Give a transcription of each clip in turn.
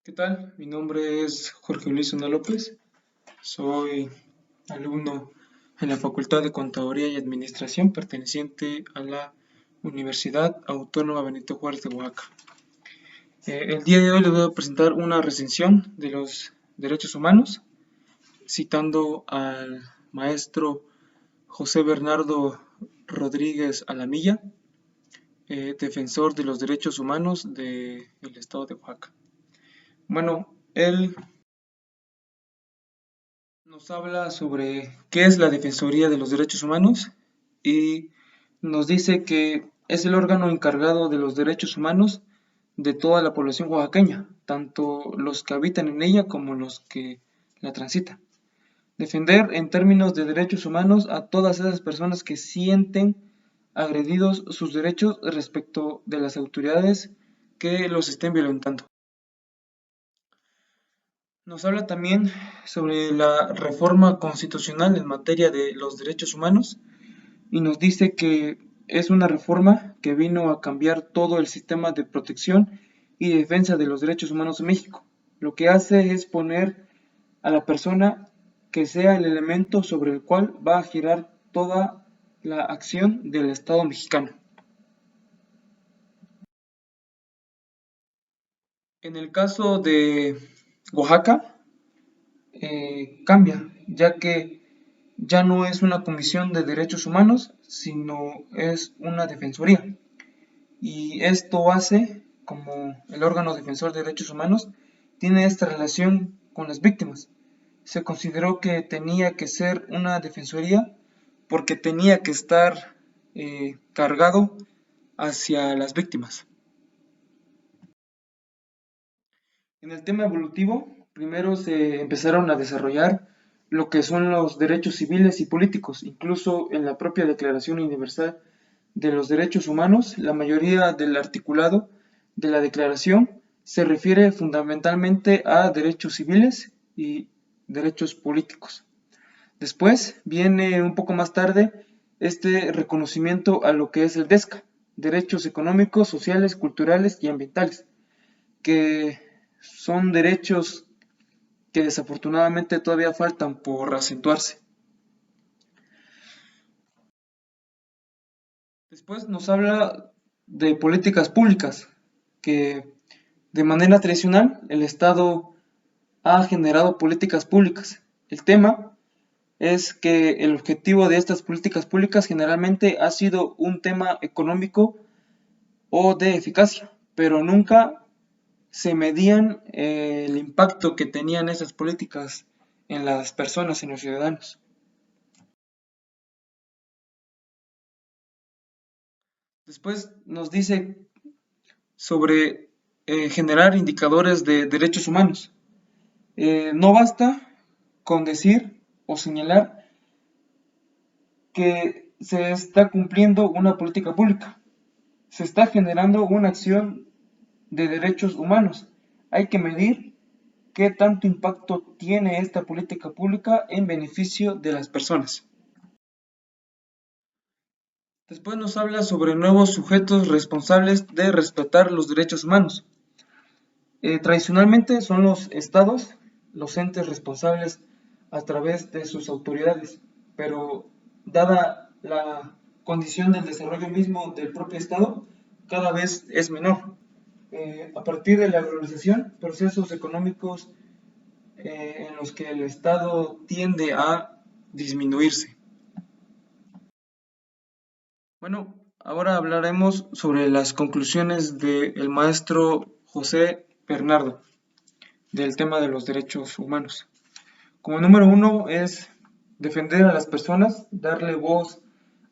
¿Qué tal? Mi nombre es Jorge Luis Zuna López. Soy alumno en la Facultad de Contaduría y Administración perteneciente a la Universidad Autónoma Benito Juárez de Oaxaca. El día de hoy les voy a presentar una recensión de los derechos humanos, citando al maestro José Bernardo Rodríguez Alamilla, defensor de los derechos humanos del estado de Oaxaca. Bueno, él nos habla sobre qué es la Defensoría de los Derechos Humanos y nos dice que es el órgano encargado de los derechos humanos de toda la población oaxaqueña, tanto los que habitan en ella como los que la transitan. Defender en términos de derechos humanos a todas esas personas que sienten agredidos sus derechos respecto de las autoridades que los estén violentando. Nos habla también sobre la reforma constitucional en materia de los derechos humanos y nos dice que es una reforma que vino a cambiar todo el sistema de protección y defensa de los derechos humanos en México. Lo que hace es poner a la persona que sea el elemento sobre el cual va a girar toda la acción del Estado mexicano. En el caso de Oaxaca, cambia, ya que ya no es una comisión de derechos humanos, sino es una defensoría. Y esto hace, como el órgano defensor de derechos humanos, tiene esta relación con las víctimas. Se consideró que tenía que ser una defensoría porque tenía que estar cargado hacia las víctimas. En el tema evolutivo, primero se empezaron a desarrollar lo que son los derechos civiles y políticos. Incluso en la propia Declaración Universal de los Derechos Humanos, la mayoría del articulado de la declaración se refiere fundamentalmente a derechos civiles y derechos políticos. Después viene un poco más tarde este reconocimiento a lo que es el DESCA, derechos económicos, sociales, culturales y ambientales, que son derechos que desafortunadamente todavía faltan por acentuarse. Después nos habla de políticas públicas, que de manera tradicional el Estado ha generado políticas públicas. El tema es que el objetivo de estas políticas públicas generalmente ha sido un tema económico o de eficacia, pero nunca se medían el impacto que tenían esas políticas en las personas, en los ciudadanos. Después nos dice sobre generar indicadores de derechos humanos. No basta con decir o señalar que se está cumpliendo una política pública. Se está generando una acción de derechos humanos. Hay que medir qué tanto impacto tiene esta política pública en beneficio de las personas. Después nos habla sobre nuevos sujetos responsables de respetar los derechos humanos. Tradicionalmente son los estados los entes responsables a través de sus autoridades, pero dada la condición del desarrollo mismo del propio estado, cada vez es menor. A partir de la globalización, procesos económicos en los que el estado tiende a disminuirse. Bueno, ahora hablaremos sobre las conclusiones del maestro José Bernardo del tema de los derechos humanos. Como número uno es defender a las personas, darle voz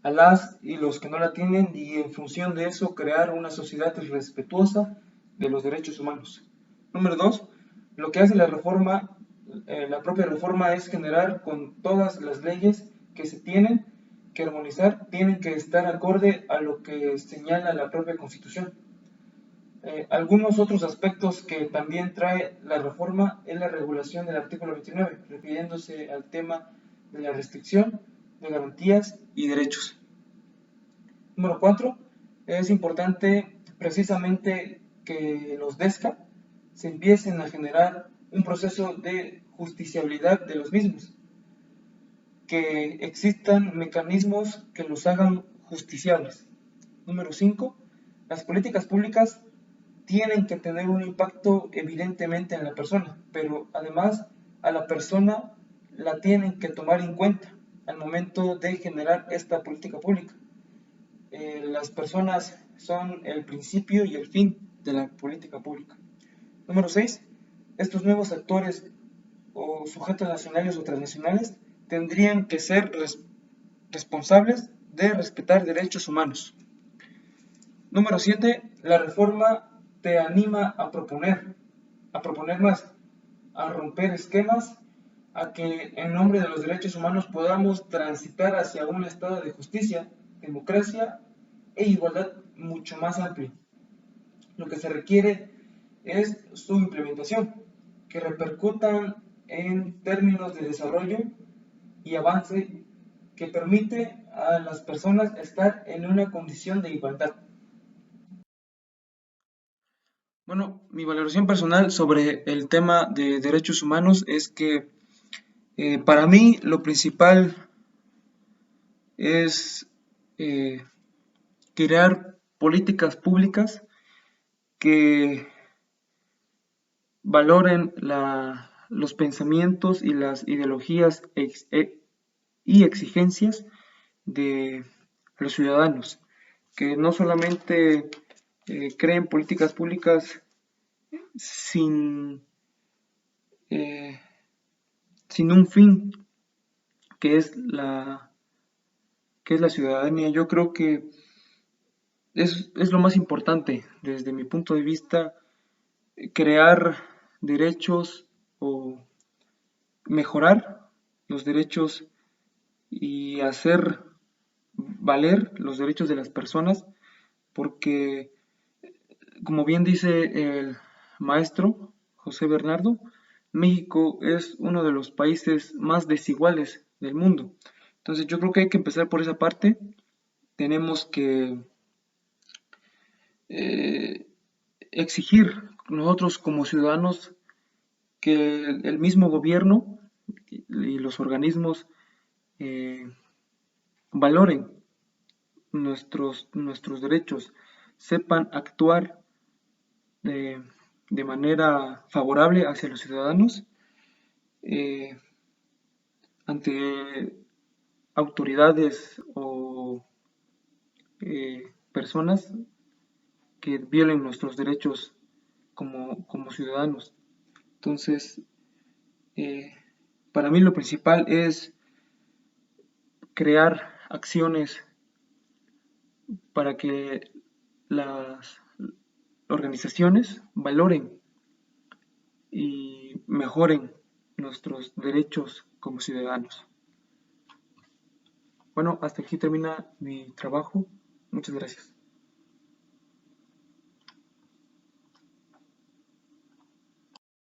a las y los que no la tienen y en función de eso crear una sociedad respetuosa de los derechos humanos. Número dos, lo que hace la reforma, la propia reforma es generar con todas las leyes que se tienen que armonizar, tienen que estar acorde a lo que señala la propia Constitución. Algunos otros aspectos que también trae la reforma es la regulación del artículo 29, refiriéndose al tema de la restricción de garantías y derechos. Número 4, es importante precisamente que los DESCA se empiecen a generar un proceso de justiciabilidad de los mismos, que existan mecanismos que los hagan justiciables. Número 5. Las políticas públicas tienen que tener un impacto evidentemente en la persona, pero además a la persona la tienen que tomar en cuenta al momento de generar esta política pública. Las personas son el principio y el fin de la política pública. Número 6. Estos nuevos actores o sujetos nacionales o transnacionales tendrían que ser responsables de respetar derechos humanos. Número 7. La reforma te anima a proponer más, a romper esquemas, a que en nombre de los derechos humanos podamos transitar hacia un estado de justicia, democracia e igualdad mucho más amplio. Lo que se requiere es su implementación, que repercutan en términos de desarrollo y avance que permite a las personas estar en una condición de igualdad. Bueno, mi valoración personal sobre el tema de derechos humanos es que para mí lo principal es eh, crear políticas públicas que valoren los pensamientos y las ideologías y exigencias de los ciudadanos, que no solamente creen políticas públicas sin, eh, sin un fin que es la ciudadanía. Yo creo que es lo más importante desde mi punto de vista, crear derechos o mejorar los derechos y hacer valer los derechos de las personas, porque como bien dice el maestro José Bernardo, México es uno de los países más desiguales del mundo. Entonces yo creo que hay que empezar por esa parte. Tenemos que eh, exigir nosotros como ciudadanos que el mismo gobierno y los organismos eh, valoren nuestros derechos, sepan actuar de, de manera favorable hacia los ciudadanos eh, ante autoridades o personas que violen nuestros derechos como ciudadanos. Entonces, eh, para mí lo principal es crear acciones para que las organizaciones valoren y mejoren nuestros derechos como ciudadanos. Bueno, hasta aquí termina mi trabajo. Muchas gracias.